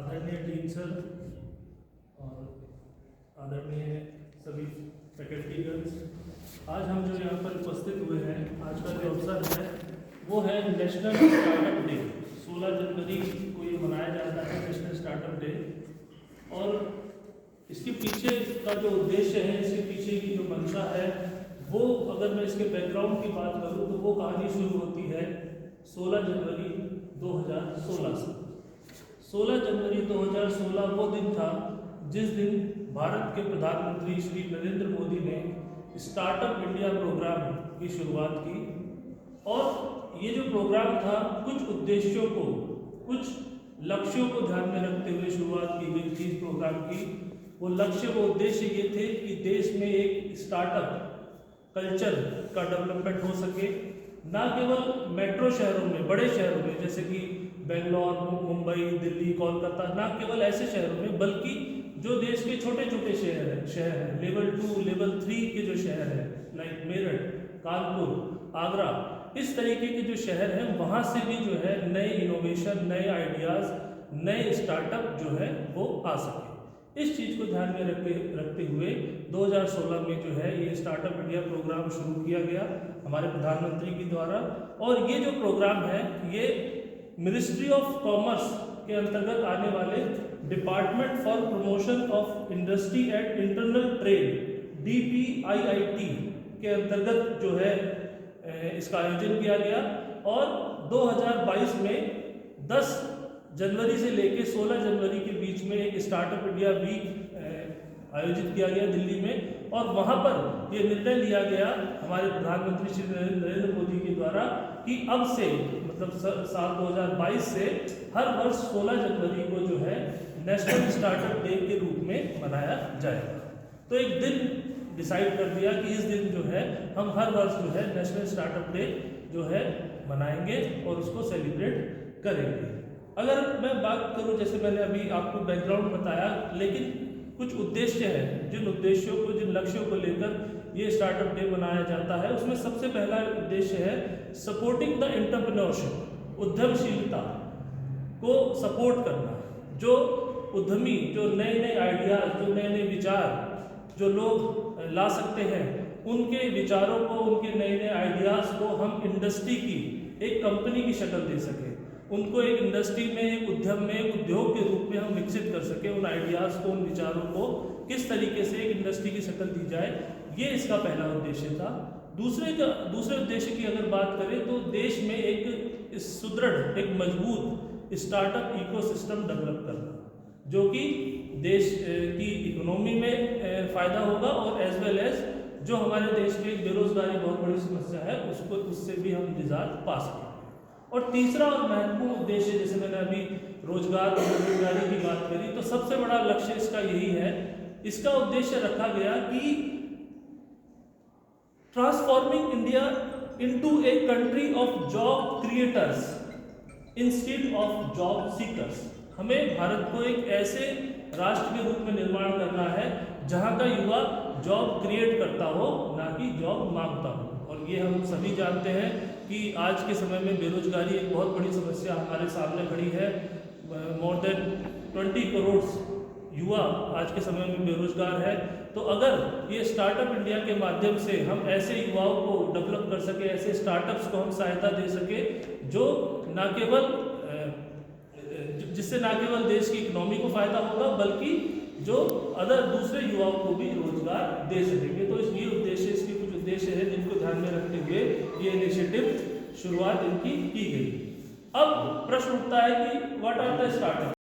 आदरणीय dean sir और आदरणीय सभी फैकल्टीगन्स, आज हम जो यहाँ पर उपस्थित हुए हैं, आज का जो अवसर है वो है नेशनल स्टार्टअप डे। 16 जनवरी को ये मनाया जाता है नेशनल स्टार्टअप डे। और इसके पीछे का जो उद्देश्य है, इसके पीछे की जो मंशा है, वो अगर मैं इसके बैकग्राउंड की बात करूँ तो वो कहानी शुरू होती है 16 जनवरी 2016 से। 16 जनवरी 2016 वो दिन था जिस दिन भारत के प्रधानमंत्री श्री नरेंद्र मोदी ने स्टार्टअप इंडिया प्रोग्राम की शुरुआत की। और ये जो प्रोग्राम था, कुछ उद्देश्यों को, कुछ लक्ष्यों को ध्यान में रखते हुए शुरुआत की गई थी इस प्रोग्राम की। वो लक्ष्य, वो उद्देश्य ये थे कि देश में एक स्टार्टअप कल्चर का डेवलपमेंट हो सके, ना केवल मेट्रो शहरों में, बड़े शहरों में जैसे कि बेंगलोर, मुंबई, दिल्ली, कोलकाता, ना केवल ऐसे शहरों में, बल्कि जो देश के छोटे छोटे शहर हैं, लेवल 2, लेवल 3 के जो शहर हैं, लाइक मेरठ, कानपुर, आगरा, इस तरीके के जो शहर हैं, वहाँ से भी जो है नए इनोवेशन, नए आइडियाज़, नए स्टार्टअप जो है वो आ सके। इस चीज़ को ध्यान में रखते हुए 2016 में जो है ये स्टार्टअप इंडिया प्रोग्राम शुरू किया गया हमारे प्रधानमंत्री के द्वारा। और ये जो प्रोग्राम है, ये मिनिस्ट्री ऑफ कॉमर्स के अंतर्गत आने वाले department for promotion of industry and internal trade DPIIT के अंतर्गत जो है इसका आयोजन किया गया। और 2022 में 10 जनवरी से लेकर 16 जनवरी के बीच में एक स्टार्टअप इंडिया वीक आयोजित किया गया दिल्ली में। और वहाँ पर ये निर्णय लिया गया हमारे प्रधानमंत्री श्री नरेंद्र मोदी के द्वारा कि अब से, मतलब साल 2022 से हर वर्ष 16 जनवरी को जो है नेशनल स्टार्टअप डे के रूप में मनाया जाएगा। तो एक दिन डिसाइड कर दिया कि इस दिन जो है हम हर वर्ष जो है नेशनल स्टार्टअप डे जो है मनाएंगे और उसको सेलिब्रेट करेंगे। अगर मैं बात करूं, जैसे मैंने अभी आपको बैकग्राउंड बताया, लेकिन कुछ उद्देश्य हैं, जिन उद्देश्यों को, जिन लक्ष्यों को लेकर ये स्टार्टअप डे मनाया जाता है, उसमें सबसे पहला उद्देश्य है सपोर्टिंग द एंटरप्रेन्योरशिप, उद्यमशीलता को सपोर्ट करना। जो उद्यमी, जो नए नए आइडियाज, जो नए नए विचार जो लोग ला सकते हैं, उनके विचारों को, उनके नए नए आइडियाज़ को हम इंडस्ट्री की, एक कंपनी की शक्ल दे सकें, उनको एक इंडस्ट्री में, एक उद्यम में, एक उद्योग के रूप में हम विकसित कर सकें। उन आइडियाज़ को, उन विचारों को किस तरीके से एक इंडस्ट्री की शक्ल दी जाए, ये इसका पहला उद्देश्य था। दूसरे उद्देश्य की अगर बात करें तो देश में एक सुदृढ़, एक मजबूत स्टार्टअप इकोसिस्टम डेवलप करना, जो कि देश की इकोनॉमी में फ़ायदा होगा और एज वेल एज जो हमारे देश में बेरोजगारी बहुत बड़ी समस्या है, उससे भी हम निजात पा सकें। और तीसरा और महत्वपूर्ण उद्देश्य, जैसे मैंने अभी रोजगार और बेरोजगारी की बात करी, तो सबसे बड़ा लक्ष्य इसका यही है, इसका उद्देश्य रखा गया कि transforming India into a country of job creators instead of job seekers. हमें भारत को एक ऐसे राष्ट्र के रूप में निर्माण करना है जहां का युवा जॉब क्रिएट करता हो, ना कि जॉब मांगता हो। और ये हम सभी जानते हैं कि आज के समय में बेरोजगारी एक बहुत बड़ी समस्या हमारे सामने खड़ी है। मोर देन 20 करोड़ युवा आज के समय में बेरोजगार है। तो अगर ये स्टार्टअप इंडिया के माध्यम से हम ऐसे युवाओं को डेवलप कर सके, ऐसे स्टार्टअप्स को हम सहायता दे सके, जो ना केवल जिससे ना केवल देश की इकोनॉमी को फायदा होगा, बल्कि जो दूसरे युवाओं को भी रोजगार दे सकेंगे। तो इसलिए उद्देश्य, इसके कुछ उद्देश्य हैं जिनको ध्यान में रखते हुए ये इनिशिएटिव शुरुआत इनकी की गई। अब प्रश्न उठता है कि व्हाट आर द स्टार्टअप।